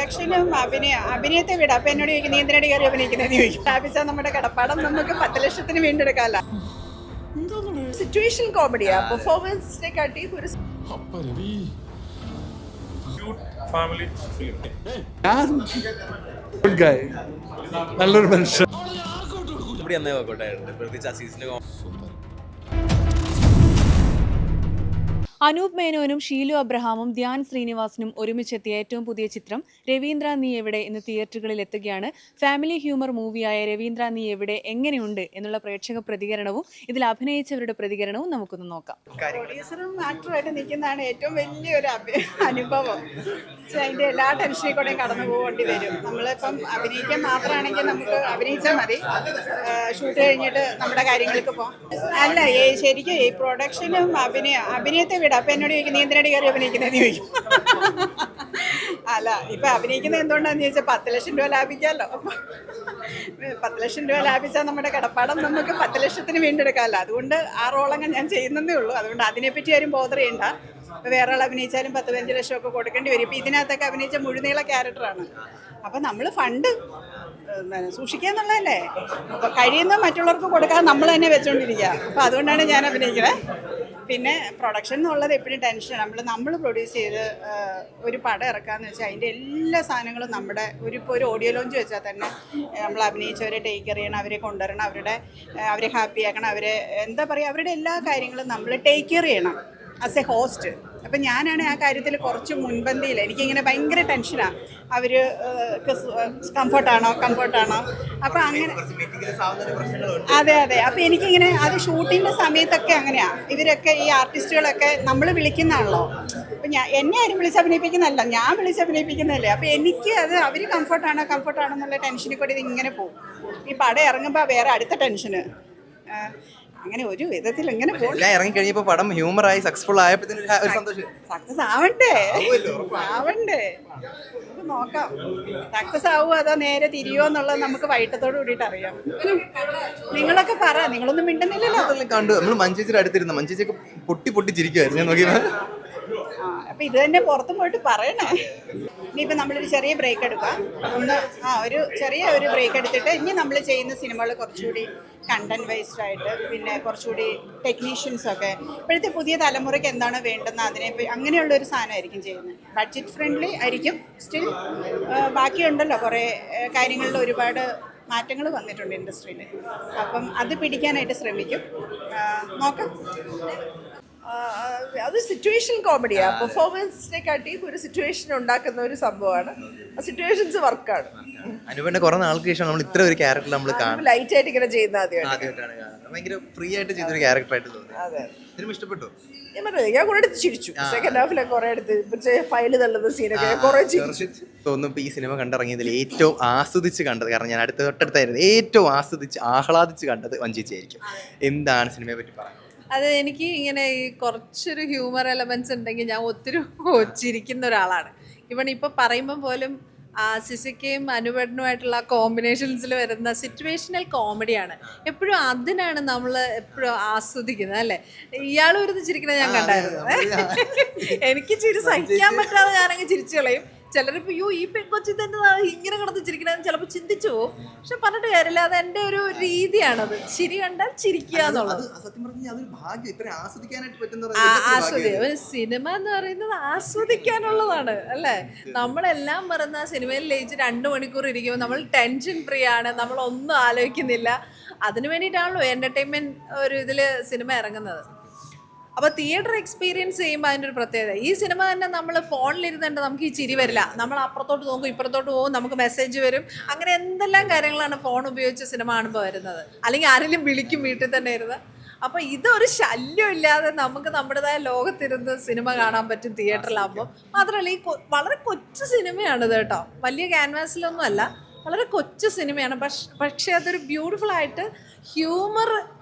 പ്രൊഡക്ഷനും അഭിനയത്തെ വിടാം. അപ്പൊ എന്നോട് ചോദിക്കും നീ എന്തിനാണ് കയറി അഭിനയിക്കുന്നത് ചോദിക്കും. സ്ഥാപിച്ചാൽ നമ്മുടെ കടപ്പാടം നമുക്ക് 10 ലക്ഷത്തിന് വീണ്ടെടുക്കാമല്ല. സിറ്റുവേഷൻ കോമഡിയാ, പെർഫോമൻസിനെ കാട്ടി ഒരു ഫാമിലി ഫിലിം. നല്ലൊരു മനുഷ്യൻ. ഇവിടെ എന്നേ വർക്കൗട്ടായിട്ടുണ്ട്, പ്രത്യേകിച്ച് ആ സീസണിൽ. അനൂപ് മേനോനും ഷീലു അബ്രഹാമും ധ്യാൻ ശ്രീനിവാസനും ഒരുമിച്ചെത്തിയ ഏറ്റവും പുതിയ ചിത്രം രവീന്ദ്ര നീ എവിടെ ഇന്ന് തിയേറ്ററുകളിൽ എത്തുകയാണ്. ഫാമിലി ഹ്യൂമർ മൂവിയായ രവീന്ദ്ര നീ എവിടെ എങ്ങനെയുണ്ട് എന്നുള്ള പ്രേക്ഷക പ്രതികരണവും ഇതിൽ അഭിനയിച്ചവരുടെ പ്രതികരണവും നമുക്കൊന്ന് നോക്കാം. പ്രൊഡ്യൂസറും ആക്ടറുമായിട്ട് നിൽക്കുന്നതാണ് ഏറ്റവും വലിയൊരു അനുഭവം. അതിൻ്റെ എല്ലാ ടെൻഷനിൽ കൂടെയും കടന്നു പോകേണ്ടി വരും. നമ്മളിപ്പം അഭിനയിക്കാൻ മാത്രമാണെങ്കിൽ നമുക്ക് അഭിനയിച്ചാൽ മതി, ഷൂട്ട് കഴിഞ്ഞിട്ട് നമ്മുടെ കാര്യങ്ങൾക്ക് പോകാം. അല്ല, ശരിക്കും ഈ പ്രൊഡക്ഷനും അഭിനയത്തെ വിടാം. അപ്പൊ എന്നോട് ചോദിക്കും നീ എന്തിനാണ് കയറി അഭിനയിക്കുന്നത് ചോദിക്കും. അല്ല, ഇപ്പൊ അഭിനയിക്കുന്നത് എന്തുകൊണ്ടാന്ന് ചോദിച്ചാൽ 10 ലക്ഷം രൂപ ലാഭിക്കാമല്ലോ. 10 ലക്ഷം രൂപ ലാഭിച്ചാൽ നമ്മുടെ കടപ്പാടം നമുക്ക് 10 ലക്ഷത്തിന് വീണ്ടെടുക്കാമല്ലോ. അതുകൊണ്ട് ആ റോളങ്ങ് ഞാൻ ചെയ്യുന്നതേ ഉള്ളൂ. അതുകൊണ്ട് അതിനെപ്പറ്റി ആരും ബോധർ ചെയ്യണ്ട. ഇപ്പോൾ വേറെ ആൾ അഭിനയിച്ചാലും 10-15 ലക്ഷമൊക്കെ കൊടുക്കേണ്ടി വരും. ഇപ്പം ഇതിനകത്തൊക്കെ അഭിനയിച്ച മുഴുനീള ക്യാരക്ടറാണ്. അപ്പം നമ്മൾ ഫണ്ട് സൂക്ഷിക്കുക എന്നുള്ളതല്ലേ. അപ്പോൾ കഴിയുന്ന മറ്റുള്ളവർക്ക് കൊടുക്കാതെ നമ്മൾ തന്നെ വെച്ചുകൊണ്ടിരിക്കുക. അപ്പോൾ അതുകൊണ്ടാണ് ഞാൻ അഭിനയിക്കുന്നത്. പിന്നെ പ്രൊഡക്ഷൻ എന്നുള്ളത് എപ്പോഴും ടെൻഷൻ. നമ്മൾ പ്രൊഡ്യൂസ് ചെയ്ത് ഒരു പടം ഇറക്കാമെന്ന് വെച്ചാൽ അതിൻ്റെ എല്ലാ സാധനങ്ങളും നമ്മുടെ ഇപ്പോൾ ഒരു ഓഡിയോ ലോഞ്ച് വെച്ചാൽ തന്നെ നമ്മൾ അഭിനയിച്ചവരെ ടേക്ക് കെയർ ചെയ്യണം, അവരെ കൊണ്ടുവരണം, അവരെ ഹാപ്പി ആക്കണം, അവരെ എന്താ പറയുക, അവരുടെ എല്ലാ കാര്യങ്ങളും നമ്മൾ ടേക്ക് കെയർ ചെയ്യണം ആസ് എ ഹോസ്റ്റ്. അപ്പം ഞാനാണ് ആ കാര്യത്തിൽ കുറച്ച് മുൻപന്തിയിൽ. എനിക്കിങ്ങനെ ഭയങ്കര ടെൻഷനാണ്. അവർ കംഫർട്ടാണോ അപ്പം അങ്ങനെ. അതെ. അപ്പം എനിക്കിങ്ങനെ അത് ഷൂട്ടിൻ്റെ സമയത്തൊക്കെ അങ്ങനെയാണ്. ഇവരൊക്കെ ഈ ആർട്ടിസ്റ്റുകളൊക്കെ നമ്മൾ വിളിക്കുന്നതാണല്ലോ. അപ്പം എന്നെ ആരും വിളിച്ചഭിനയിപ്പിക്കുന്നതല്ല, ഞാൻ വിളിച്ചഭിനയിപ്പിക്കുന്നതല്ലേ. അപ്പം എനിക്ക് അത് അവർ കംഫർട്ടാണോ എന്നുള്ള ടെൻഷനിൽ കൂടി ഇതിങ്ങനെ പോകും. ഈ പടം ഇറങ്ങുമ്പോൾ വേറെ അടുത്ത ടെൻഷന്. അങ്ങനെ ഒരു വിധത്തിൽ എങ്ങനെ ഇറങ്ങി കഴിഞ്ഞപ്പോ പടം ഹ്യൂമറായി സക്സസ്ഫുൾ ആയപ്പോ സക്സസ് ആവണ്ടേ നോക്കാം. സക്സസ് ആവുമോ അതോ നേരെ തിരിയോ എന്നുള്ളത് നമുക്ക് വൈകിട്ടത്തോട് കൂടിയിട്ട് അറിയാം. നിങ്ങളൊക്കെ പറ, നിങ്ങളൊന്നും മിണ്ടുന്നില്ലല്ലോ. കണ്ടു നമ്മൾ മഞ്ചേച്ചിയുടെ അടുത്തിരുന്ന മഞ്ചേച്ചിയൊക്കെ പൊട്ടി ചിരിക്കുമായിരുന്നു ഞാൻ നോക്കിയപ്പോ. അപ്പം ഇത് തന്നെ പുറത്ത് പോയിട്ട് പറയണേ. ഇനിയിപ്പോൾ നമ്മളൊരു ചെറിയ ബ്രേക്ക് എടുക്കാം. ഒരു ചെറിയ ബ്രേക്ക് എടുത്തിട്ട് ഇനി നമ്മൾ ചെയ്യുന്ന സിനിമകൾ കുറച്ചുകൂടി കണ്ടന്റ് വൈസ്ഡ് ആയിട്ട്, പിന്നെ കുറച്ചുകൂടി ടെക്നീഷ്യൻസൊക്കെ ഇപ്പോഴത്തെ പുതിയ തലമുറയ്ക്ക് എന്താണ് വേണ്ടതെന്ന് അതിനെ അങ്ങനെയുള്ളൊരു സാധനമായിരിക്കും ചെയ്യുന്നത്. ബഡ്ജറ്റ് ഫ്രണ്ട്ലി ആയിരിക്കും. സ്റ്റിൽ ബാക്കിയുണ്ടല്ലോ കുറേ കാര്യങ്ങളിൽ ഒരുപാട് മാറ്റങ്ങൾ വന്നിട്ടുണ്ട് ഇൻഡസ്ട്രിയിൽ. അപ്പം അത് പിടിക്കാനായിട്ട് ശ്രമിക്കും. നോക്കാം. അത് സിറ്റുവേഷൻ കോമഡിയാ, പെർഫോമൻസിനെ കാട്ടി ഒരു സിറ്റുവേഷൻ ഉണ്ടാക്കുന്ന ഒരു സംഭവമാണ്. ആ സിറ്റുവേഷൻസ് വർക്കാണ്. അനുപന്റെ കുറെ നാൾക്ക് ശേഷം നമ്മൾ ഇത്ര ഒരു ക്യാരക്ടർ നമ്മൾ ലൈറ്റ് ആയിട്ട് ഇങ്ങനെ ചെയ്യുന്ന ആദ്യമായിട്ടാണ്. ഭയങ്കര ഫ്രീ ആയിട്ട് ചെയ്തൊരു ക്യാരക്ടറായിട്ട് തോന്നി. അതെ, ഇതിനും ഇഷ്ടപ്പെട്ടു. ഞാൻ കുറെ അടുത്ത് ചിരിച്ചു. സെക്കൻഡ് ഹാഫിലൊക്കെ കുറെ അടുത്ത് ഫയല് തള്ളുന്ന സീനൊക്കെ കുറെ ചിരിച്ചു. തോന്നുന്നു ഈ സിനിമ കണ്ടിറങ്ങിയതിൽ ഏറ്റവും ആസ്വദിച്ച് കണ്ടത്, കാരണം ഞാൻ തൊട്ടടുത്തായിരുന്നു, ഏറ്റവും ആഹ്ലാദിച്ച് കണ്ടത് വഞ്ചിച്ചായിരിക്കും. എന്താണ് സിനിമയെ പറ്റി പറയുന്നത്? അത് എനിക്ക് ഇങ്ങനെ ഈ കുറച്ചൊരു ഹ്യൂമർ എലമെന്റ്സ് ഉണ്ടെങ്കിൽ ഞാൻ ഒത്തിരി ചിരിക്കുന്ന ഒരാളാണ്. ഇപ്പോൾ പറയുമ്പോൾ പോലും സിസിക്കയും അനുപേട്ടനുമായിട്ടുള്ള കോമ്പിനേഷൻസിൽ വരുന്ന സിറ്റുവേഷണൽ കോമഡിയാണ് എപ്പോഴും. അതിനാണ് നമ്മൾ എപ്പോഴും ആസ്വദിക്കുന്നത്, അല്ലേ? ഇയാൾ ഒരു ചിരിക്കണത് ഞാൻ കണ്ടായിരുന്നു. എനിക്ക് ചിരി സഹിക്കാൻ പറ്റാതെ ഞാനങ്ങ് ചിരിച്ചു കളയും. ചിലരിപ്പോൾ ഈ പെൺകൊച്ചി തന്നെ ഇങ്ങനെ കിടന്ന് ചിരിക്കണമെന്ന് ചിലപ്പോൾ ചിന്തിച്ചു പോകും. പക്ഷെ പറഞ്ഞിട്ട് കാര്യമില്ല, അത് എൻ്റെ ഒരു രീതിയാണത്. ചിരി കണ്ടാൽ ചിരിക്കുക എന്നുള്ളത്. ഒരു സിനിമ എന്ന് പറയുന്നത് ആസ്വദിക്കാനുള്ളതാണ്, അല്ലേ? നമ്മളെല്ലാം പറയുന്ന സിനിമയിൽ ലയിച്ച് 2 മണിക്കൂർ ഇരിക്കുമ്പോൾ നമ്മൾ ടെൻഷൻ ഫ്രീ ആണ്, നമ്മളൊന്നും ആലോചിക്കുന്നില്ല. അതിനു വേണ്ടിയിട്ടാണല്ലോ എൻ്റർടൈൻമെൻറ്റ് ഒരു ഇതിൽ സിനിമ ഇറങ്ങുന്നത്. അപ്പോൾ തിയേറ്റർ എക്സ്പീരിയൻസ് ചെയ്യുമ്പോൾ അതിൻ്റെ ഒരു പ്രത്യേകത. ഈ സിനിമ തന്നെ നമ്മൾ ഫോണിലിരുന്നുണ്ട് നമുക്ക് ഈ ചിരി വരില്ല. നമ്മൾ അപ്പുറത്തോട്ട് നോക്കും, ഇപ്പുറത്തോട്ട് പോകും, നമുക്ക് മെസ്സേജ് വരും. അങ്ങനെ എന്തെല്ലാം കാര്യങ്ങളാണ് ഫോൺ ഉപയോഗിച്ച് സിനിമ കാണുമ്പോൾ വരുന്നത്. അല്ലെങ്കിൽ ആരെങ്കിലും വിളിക്കും വീട്ടിൽ തന്നെ ഇരുന്ന്. അപ്പോൾ ഇതൊരു ശല്യം ഇല്ലാതെ നമുക്ക് നമ്മുടേതായ ലോകത്തിരുന്ന് സിനിമ കാണാൻ പറ്റും തിയേറ്ററിലാകുമ്പോൾ. മാത്രമല്ല ഈ വളരെ കൊച്ചു സിനിമയാണിത് കേട്ടോ. വലിയ ക്യാൻവാസിലൊന്നും അല്ല, വളരെ കൊച്ചു സിനിമയാണ്. പക്ഷേ അതൊരു ബ്യൂട്ടിഫുൾ ആയിട്ട് ഹ്യൂമർ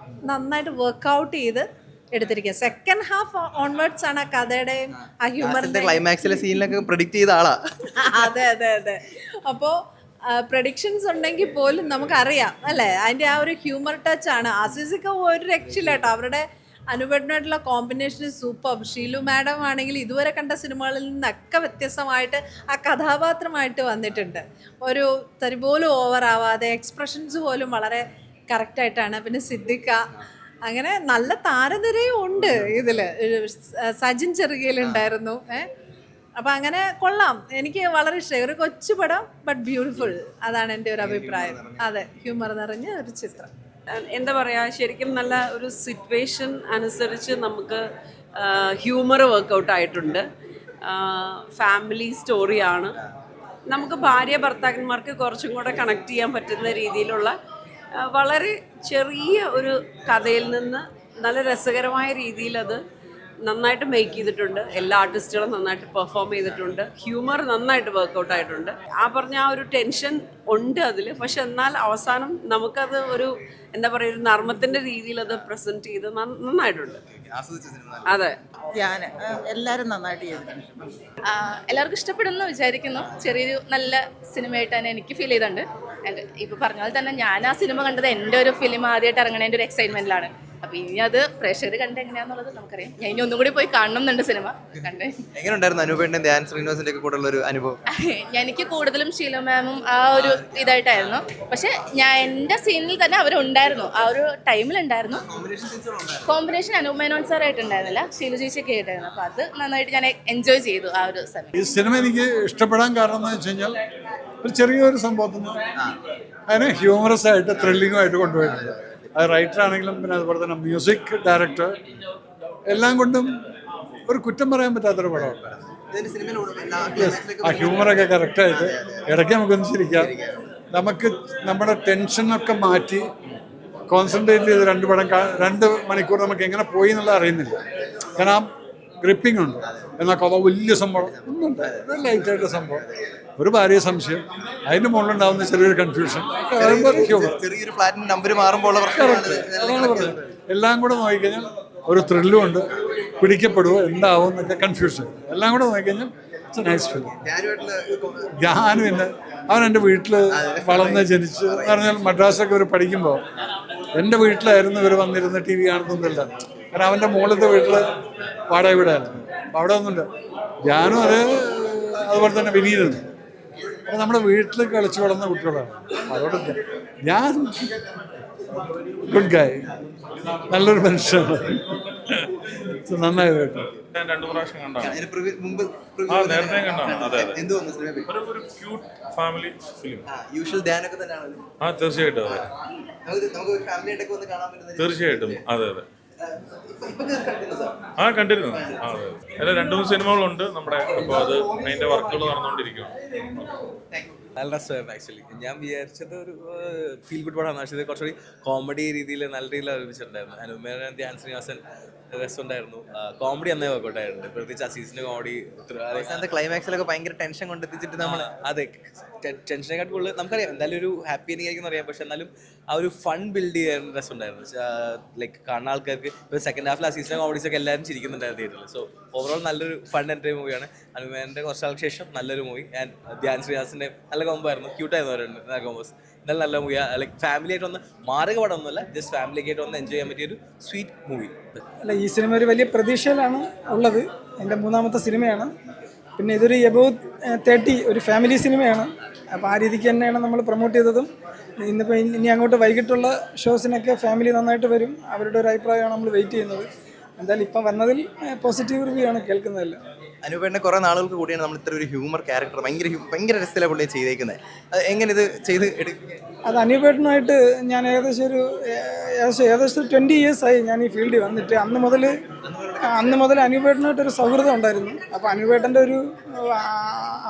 നന്നായിട്ട് വർക്കൗട്ട് ചെയ്ത് എടുത്തിരിക്കുക. സെക്കൻഡ് ഹാഫ് ഓൺവേർഡ്സ് ആണ് ആ കഥയുടെയും ആ ഹ്യൂമറിന്റെ ക്ലൈമാക്സിലെ സീനിലൊക്കെ പ്രെഡിക്റ്റ് ചെയ്ത ആളാ. അതെ. അപ്പോൾ പ്രഡിക്ഷൻസ് ഉണ്ടെങ്കിൽ പോലും നമുക്കറിയാം, അല്ലേ? അതിൻ്റെ ആ ഒരു ഹ്യൂമർ ടച്ച് ആണ്. ആസിസിക്ക് ഒരു രക്ഷയില്ല കേട്ടോ. അവരുടെ അനുപേട്ടനായിട്ടുള്ള കോമ്പിനേഷൻ സൂപ്പർ. ഷീലു മാഡം ആണെങ്കിൽ ഇതുവരെ കണ്ട സിനിമകളിൽ നിന്നൊക്കെ വ്യത്യസ്തമായിട്ട് ആ കഥാപാത്രമായിട്ട് വന്നിട്ടുണ്ട്. ഒരു തരി പോലും ഓവർ ആവാതെ എക്സ്പ്രഷൻസ് പോലും വളരെ കറക്റ്റായിട്ടാണ്. പിന്നെ സിദ്ദിഖ, അങ്ങനെ നല്ല താരനിരയും ഉണ്ട് ഇതിൽ. സജിൻ ചെറുകയിലുണ്ടായിരുന്നു. അപ്പം അങ്ങനെ കൊള്ളാം. എനിക്ക് വളരെ ഇഷ്ടമായി. ഒരു കൊച്ചു പടം ബട്ട് ബ്യൂട്ടിഫുൾ. അതാണ് എൻ്റെ ഒരു അഭിപ്രായം. അതെ, ഹ്യൂമർ നിറഞ്ഞ ഒരു ചിത്രം. എന്താ പറയുക, ശരിക്കും നല്ല ഒരു സിറ്റുവേഷൻ അനുസരിച്ച് നമുക്ക് ഹ്യൂമർ വർക്കൗട്ട് ആയിട്ടുണ്ട്. ഫാമിലി സ്റ്റോറിയാണ്. നമുക്ക് ഭാര്യ ഭർത്താക്കന്മാർക്ക് കുറച്ചും കൂടെ കണക്ട് ചെയ്യാൻ പറ്റുന്ന രീതിയിലുള്ള വളരെ ചെറിയ ഒരു കഥയിൽ നിന്ന് നല്ല രസകരമായ രീതിയിൽ അത് നന്നായിട്ട് മേക്ക് ചെയ്തിട്ടുണ്ട്. എല്ലാ ആർട്ടിസ്റ്റുകളും നന്നായിട്ട് പെർഫോം ചെയ്തിട്ടുണ്ട്. ഹ്യൂമർ നന്നായിട്ട് വർക്കൗട്ട് ആയിട്ടുണ്ട്. പറഞ്ഞ ആ ഒരു ടെൻഷൻ ഉണ്ട് അതിൽ. പക്ഷെ എന്നാൽ അവസാനം നമുക്കത് ഒരു എന്താ പറയുക, ഒരു നർമ്മത്തിൻ്റെ രീതിയിൽ അത് പ്രസൻറ്റ് ചെയ്ത് നന്നായിട്ടുണ്ട്. അതെ, എല്ലാവരും നന്നായിട്ട് ചെയ്തിട്ടുണ്ട്. എല്ലാവർക്കും ഇഷ്ടപ്പെടുമെന്ന് വിചാരിക്കുന്നു. ചെറിയൊരു നല്ല സിനിമയായിട്ട് തന്നെ എനിക്ക് ഫീൽ ചെയ്തിട്ടുണ്ട്. ഇപ്പോൾ പറഞ്ഞ പോലെ തന്നെ ഞാൻ ആ സിനിമ കണ്ടത് എൻ്റെ ഒരു ഫിലിം ആദ്യമായിട്ട് ഇറങ്ങണതിൻ്റെ ഒരു എക്സൈറ്റ്മെൻറ്റിലാണ്. അപ്പോൾ ഇനി അത് പ്രേക്ഷകർ കണ്ട് എങ്ങനെയാണെന്നുള്ളത് നമുക്കറിയാം. ഞാൻ ഇനി ഒന്നും കൂടി പോയി കാണണമെന്നുണ്ട് സിനിമ കണ്ട്. എങ്ങനെയുണ്ടായിരുന്നു അനുപേട്ടൻ്റെ ധ്യാൻ ശ്രീനിവാസൻ്റെ ഒക്കെ കൂടെ ഉള്ള ഒരു അനുഭവം? എനിക്ക് കൂടുതലും ഷീല മാമും ആ ഒരു ഇതായിട്ടായിരുന്നു. പക്ഷെ എൻ്റെ സീനിൽ തന്നെ അവരുണ്ടായിരുന്നു, ആ ഒരു ടൈമിലുണ്ടായിരുന്നു. കോമ്പിനേഷൻ അനൂപ് മേനോൻ സാറായിട്ടുണ്ടായിരുന്നില്ല, ഷീല ചേച്ചിയൊക്കെ ആയിട്ടായിരുന്നു. അപ്പോൾ അത് നന്നായിട്ട് ഞാൻ എൻജോയ് ചെയ്തു ആ ഒരു സമയം. ഈ സിനിമ എനിക്ക് ഇഷ്ടപ്പെടാൻ കാരണം എന്ന് വെച്ച് കഴിഞ്ഞാൽ ഒരു ചെറിയൊരു സംഭവത്തിന് അതിനെ ഹ്യൂമറസ് ആയിട്ട് ത്രില്ലിങ്ങുമായിട്ട് കൊണ്ടുപോയിട്ടുണ്ട്. അത് റൈറ്റർ ആണെങ്കിലും പിന്നെ അതുപോലെ തന്നെ മ്യൂസിക് ഡയറക്ടർ എല്ലാം കൊണ്ടും ഒരു കുറ്റം പറയാൻ പറ്റാത്തൊരു പടമാണ്. ആ ഹ്യൂമറൊക്കെ കറക്റ്റായിട്ട് ഇടയ്ക്ക് നമുക്കൊന്ന് ചിരിക്കാം. നമുക്ക് നമ്മുടെ ടെൻഷനൊക്കെ മാറ്റി കോൺസെൻട്രേറ്റ് ചെയ്ത് 2 മണിക്കൂർ നമുക്ക് എങ്ങനെ പോയി എന്നുള്ളത് അറിയുന്നില്ല. കാരണം ആ ഗ്രിപ്പിംഗ് ഉണ്ട്. എന്നാൽ കഥ വലിയ സംഭവം ഒന്നുണ്ട്, ലൈറ്റായിട്ട് സംഭവം, ഒരു ഭാര്യ സംശയം, അതിൻ്റെ മുകളിലുണ്ടാവുന്ന ചെറിയൊരു കൺഫ്യൂഷൻ, ചെറിയൊരു ഫ്ലാറ്റിന്റെ നമ്പർ മാറുമ്പോൾ അതാണ് പറഞ്ഞത്. എല്ലാം കൂടെ നോക്കിക്കഴിഞ്ഞാൽ ഒരു ത്രില്ലും ഉണ്ട്, പിടിക്കപ്പെടുവോ എന്താവും എന്നൊക്കെ കൺഫ്യൂഷൻ, എല്ലാം കൂടെ നോക്കിക്കഴിഞ്ഞാൽ ഇറ്റ്സ് എ നൈസ് ഫിലിം. ഞാനും പിന്നെ അവൻ എൻ്റെ വീട്ടിൽ വളർന്ന് ജനിച്ച് എന്ന് പറഞ്ഞാൽ മദ്രാസൊക്കെ ഇവർ പഠിക്കുമ്പോൾ എൻ്റെ വീട്ടിലായിരുന്നു ഇവർ വന്നിരുന്ന് TV കാണുന്നൊന്നുമില്ല. കാരണം അവൻ്റെ മുകളിലത്തെ വീട്ടിൽ വാടക വീടായിരുന്നു. അപ്പോൾ അവിടെ ഒന്നുമില്ല. ഞാനും അതുപോലെ തന്നെ വിനീതനും അപ്പോൾ നമ്മുടെ വീട്ടിൽ കളിച്ചു വളർന്ന കുട്ടികളാണ്. അതുകൊണ്ട് ഞാൻ ഗുഡ് ഗായ്, നല്ലൊരു മനുഷ്യനാണ്. നന്നായി കേട്ടോ. ഞാൻ 2 പ്രാവശ്യം കണ്ടാണ്. നേരത്തെ കണ്ടാണ്. അതെ അതെ, ഒരു ക്യൂട്ട് ഫാമിലി ഫിലിം. തീർച്ചയായിട്ടും അതെ, തീർച്ചയായിട്ടും അതെ അതെ. കണ്ടിരുന്നു. അതെ, അല്ല 2-3 സിനിമകളുണ്ട് നമ്മുടെ. അപ്പോൾ അത് അതിന്റെ വർക്കുകൾ നടന്നുകൊണ്ടിരിക്കുകയാണ്. നല്ല രസമായിരുന്നു ആക്ച്വലി. ഞാൻ വിചാരിച്ചത് ഒരു ഫീൽ ഗുഡ് പടമാണ്. പക്ഷേ ഇത് കുറച്ചുകൂടി കോമഡി രീതിയിൽ നല്ല രീതിയിൽ അവതരിപ്പിച്ചിട്ടുണ്ടായിരുന്നു. അനുപേട്ടൻ ധ്യാൻ ശ്രീനിവാസൻ രസമുണ്ടായിരുന്നു. കോമഡി നന്നായി വർക്കൗട്ടായിട്ടുണ്ട്. പ്രത്യേകിച്ച് അസീസിന്റെ കോമഡി ക്ലൈമാക്സിലൊക്കെ ഭയങ്കര ടെൻഷൻ കൊണ്ടെത്തിച്ചിട്ട് നമ്മൾ അതെ ടെൻഷനെക്കാട്ട് കൂടുതൽ നമുക്കറിയാം എന്തായാലും ഒരു ഹാപ്പി എൻഡിങ് ആയിരിക്കും അറിയാം. പക്ഷെ എന്നാലും ആ ഒരു ഫൺ ബിൽഡ് ചെയ്യാൻ രസമുണ്ടായിരുന്നു. ലൈക്ക് കാണുന്ന ആൾക്കാർക്ക് ഇപ്പോൾ സെക്കൻഡ് ഹാഫിൽ അസീസിന്റെ കോമഡീസ് ഒക്കെ എല്ലാവരും ചിരിക്കുന്നുണ്ടായിരുന്നു തിയേറ്ററിൽ. സോ ഓവറോൾ നല്ലൊരു ഫൺ എൻ്റർടൈൻ മൂവിയാണ്. അനുപേട്ടൻ്റെ കുറച്ചാൾക്ക് ശേഷം നല്ലൊരു മൂവി. ആൻഡ് ധ്യാൻ ശ്രീനിവാസിന്റെ നല്ല കോമ്പോ ആയിരുന്നു. ക്യൂട്ടായിരുന്നു അവരുടെ കോമ്പോസ്. എന്നാലും നല്ല മൂവിയാണ്. ലൈക്ക് ഫാമിലി ആയിട്ട് വന്ന് മാറുക പടമൊന്നുമല്ല, ജസ്റ്റ് ഫാമിലിയൊക്കെ ആയിട്ട് വന്ന് എൻജോയ് ചെയ്യാൻ പറ്റിയൊരു സ്വീറ്റ് മൂവി. അല്ല, ഈ സിനിമ ഒരു വലിയ പ്രതീക്ഷയിലാണ് ഉള്ളത്. എൻ്റെ 3ാമത്തെ സിനിമയാണ്. പിന്നെ ഇതൊരു എബോവ് 30 ഒരു ഫാമിലി സിനിമയാണ്. അപ്പോൾ ആ രീതിക്ക് തന്നെയാണ് നമ്മൾ പ്രൊമോട്ട് ചെയ്തതും. ഇന്നിപ്പോൾ ഇനി അങ്ങോട്ട് വൈകിട്ടുള്ള ഷോസിനൊക്കെ ഫാമിലി നന്നായിട്ട് വരും. അവരുടെ ഒരു അഭിപ്രായമാണ് നമ്മൾ വെയിറ്റ് ചെയ്യുന്നത്. എന്തായാലും ഇപ്പം വന്നതിൽ പോസിറ്റീവ് റിവ്യൂ ആണ് കേൾക്കുന്നതല്ല. അനുപേട്ടനെ കുറേ നാളുകൾക്ക് കൂടിയാണ് നമ്മൾ ഇത്ര ഒരു ഹ്യൂമർ ക്യാരക്ടർ ഭയങ്കര രസത്തിലാണ് പുള്ളി ചെയ്തേക്കുന്നത്. അത് എങ്ങനെ ഇത് ചെയ്ത് എടുക്കുക? അത് അനുപേട്ടനായിട്ട് ഞാൻ ഏകദേശം 20 years ആയി ഞാൻ ഈ ഫീൽഡിൽ വന്നിട്ട്. അന്ന് മുതൽ അനുപേട്ടനായിട്ടൊരു സൗഹൃദം ഉണ്ടായിരുന്നു. അപ്പോൾ അനുപേട്ടൻ്റെ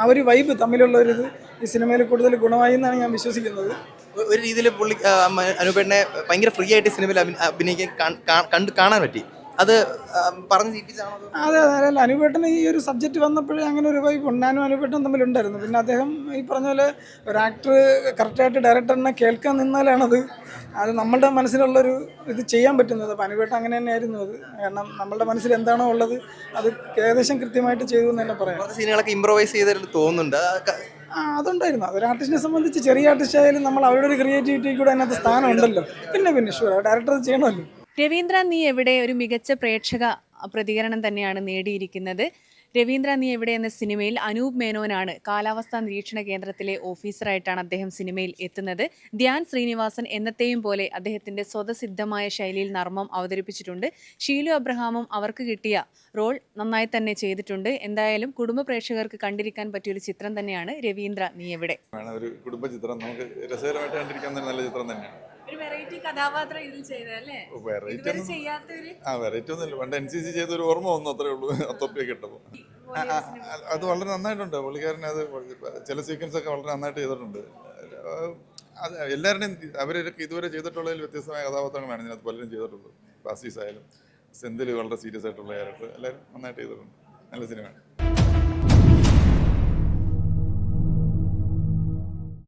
ആ ഒരു വൈബ് തമ്മിലുള്ളൊരിത് ഈ സിനിമയിൽ കൂടുതൽ ഗുണമായി എന്നാണ് ഞാൻ വിശ്വസിക്കുന്നത്. ഒരു രീതിയിൽ പുള്ളി അനുപേട്ടനെ ഭയങ്കര ഫ്രീ ആയിട്ട് സിനിമയിൽ അഭിനയിക്കാൻ കാണാൻ പറ്റി. അത് പറഞ്ഞു ജീവിച്ചാണോ? അതെ, അല്ല, അനുപേട്ടന് ഈ ഒരു സബ്ജക്റ്റ് വന്നപ്പോഴേ അങ്ങനെ ഒരു വൈബ് ഞാനും അനുപേട്ടനും തമ്മിലുണ്ടായിരുന്നു. പിന്നെ അദ്ദേഹം ഈ പറഞ്ഞ പോലെ ഒരു ആക്ടർ കറക്റ്റായിട്ട് ഡയറക്ടറിനെ കേൾക്കാൻ നിന്നാലാണത് നമ്മളുടെ മനസ്സിലുള്ളൊരു ഇത് ചെയ്യാൻ പറ്റുന്നത്. അപ്പോൾ അനുപേട്ടൻ അങ്ങനെ തന്നെയായിരുന്നു അത്. കാരണം നമ്മളുടെ മനസ്സിൽ എന്താണോ ഉള്ളത് അത് ഏകദേശം കൃത്യമായിട്ട് ചെയ്തു എന്ന് തന്നെ പറയാം. സീനുകളൊക്കെ ഇംപ്രവൈസ് ചെയ്തിട്ട് തോന്നുന്നുണ്ട്. അതുണ്ടായിരുന്നു. അതൊരു ആർട്ടിസ്റ്റിനെ സംബന്ധിച്ച് ചെറിയ ആർട്ടിസ്റ്റ് ആയാലും നമ്മൾ അവരുടെ ഒരു ക്രിയേറ്റിവിറ്റി കൂടെ അതിനകത്ത് സ്ഥാനം ഉണ്ടല്ലോ. പിന്നെ ഷുവർ ഡയറക്ടർ ചെയ്യണമല്ലോ. രവീന്ദ്ര നീ എവിടെ ഒരു മികച്ച പ്രേക്ഷക പ്രതികരണം തന്നെയാണ് നേടിയിരിക്കുന്നത്. രവീന്ദ്ര നീ എവിടെ എന്ന സിനിമയിൽ അനൂപ് മേനോനാണ് കാലാവസ്ഥാ നിരീക്ഷണ കേന്ദ്രത്തിലെ ഓഫീസറായിട്ടാണ് അദ്ദേഹം സിനിമയിൽ എത്തുന്നത്. ധ്യാൻ ശ്രീനിവാസൻ എന്നത്തെയും പോലെ അദ്ദേഹത്തിന്റെ സ്വതസിദ്ധമായ ശൈലിയിൽ നർമ്മം അവതരിപ്പിച്ചിട്ടുണ്ട്. ഷീലു അബ്രഹാമും അവർക്ക് കിട്ടിയ റോൾ നന്നായി തന്നെ ചെയ്തിട്ടുണ്ട്. എന്തായാലും കുടുംബ പ്രേക്ഷകർക്ക് കണ്ടിരിക്കാൻ പറ്റിയൊരു ചിത്രം തന്നെയാണ് രവീന്ദ്ര നീ എവിടെ. ഒരു കുടുംബ ചിത്രം നമുക്ക് രസകരമായിട്ട് കണ്ടിരിക്കാൻ നല്ല ചിത്രം തന്നെയാണ്. ഒരു വെറൈറ്റി കഥാപാത്രം ഇതിൽ ചെയ്തല്ലേ? വെറൈറ്റി ഒന്നുമില്ല. പണ്ട് NCC ചെയ്തൊരു ഓർമ്മ വന്നു, അത്രേ ഉള്ളൂ. അത്തൊപ്പിയൊക്കെ ഇട്ടപ്പോൾ അത് വളരെ നന്നായിട്ടുണ്ട്. പുള്ളിക്കാരൻ അത് ചില സീക്വൻസ് ഒക്കെ വളരെ നന്നായിട്ട് ചെയ്തിട്ടുണ്ട്. അത് എല്ലാവരുടെയും അവരൊക്കെ ഇതുവരെ ചെയ്തിട്ടുള്ളതിൽ വ്യത്യസ്തമായ കഥാപാത്രങ്ങളാണ് ഇതിനകത്ത് പലരും ചെയ്തിട്ടുള്ളത്. ബാസീസ് ആയാലും സെന്തിൽ വളരെ സീരിയസ് ആയിട്ടുള്ള ക്യാരക്ടർ എല്ലാവരും നന്നായിട്ട് ചെയ്തിട്ടുണ്ട്. നല്ല സിനിമയാണ്.